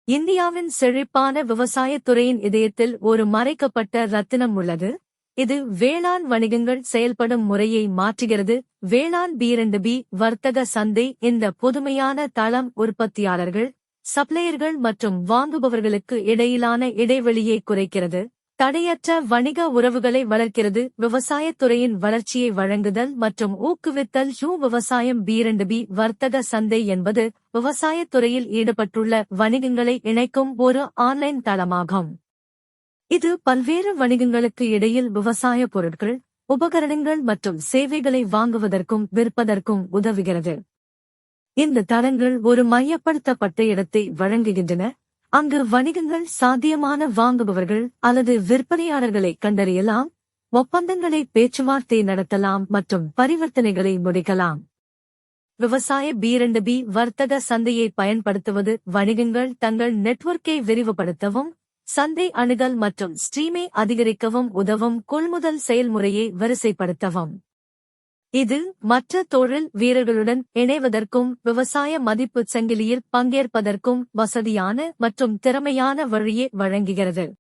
இந்தியாவின் செழிப்பான விவசாயத் துறையின் இதயத்தில் ஒரு மறைக்கப்பட்ட ரத்தினம் உள்ளது. இது வேளாண் வணிகங்கள் செயல்படும் முறையை மாற்றுகிறது. வேளாண் B2B வர்த்தக சந்தை இந்த புதுமையான தளம் உற்பத்தியாளர்கள், சப்ளையர்கள் மற்றும் வாங்குபவர்களுக்கு இடையிலான இடைவெளியை குறைக்கிறது. தடையற்ற வணிக உறவுகளை வளர்க்கிறது. விவசாயத் துறையின் வளர்ச்சியை வழங்குதல் மற்றும் ஊக்குவித்தல். விவசாயம் B2B வர்த்தக சந்தை என்பது விவசாயத் துறையில் ஈடுபட்டுள்ள வணிகங்களை இணைக்கும் ஒரு ஆன்லைன் தளமாகும். இது பல்வேறு வணிகங்களுக்கு இடையில் விவசாய பொருட்கள், உபகரணங்கள் மற்றும் சேவைகளை வாங்குவதற்கும் விற்பதற்கும் உதவுகிறது. இந்த தளங்கள் ஒரு மையப்படுத்தப்பட்ட இடத்தை வழங்குகின்றன, அங்கு வணிகங்கள் சாத்தியமான வாங்குபவர்கள் அல்லது விற்பனையாளர்களை கண்டறியலாம், ஒப்பந்தங்களை பேச்சுவார்த்தை நடத்தலாம் மற்றும் பரிவர்த்தனைகளை முடிக்கலாம். விவசாய B2B வர்த்தக சந்தையை பயன்படுத்துவது வணிகங்கள் தங்கள் நெட்வொர்க்கை விரிவுபடுத்தவும், சந்தை அணுகல் மற்றும் ஸ்ட்ரீமை அதிகரிக்கவும் உதவும். கொள்முதல் செயல்முறையை வரிசைப்படுத்தவும். இது மற்ற தொழில் வீரர்களுடன் இணைவதற்கும் விவசாய மதிப்புச் சங்கிலியில் பங்கேற்பதற்கும் வசதியான மற்றும் திறமையான வழியை வழங்குகிறது.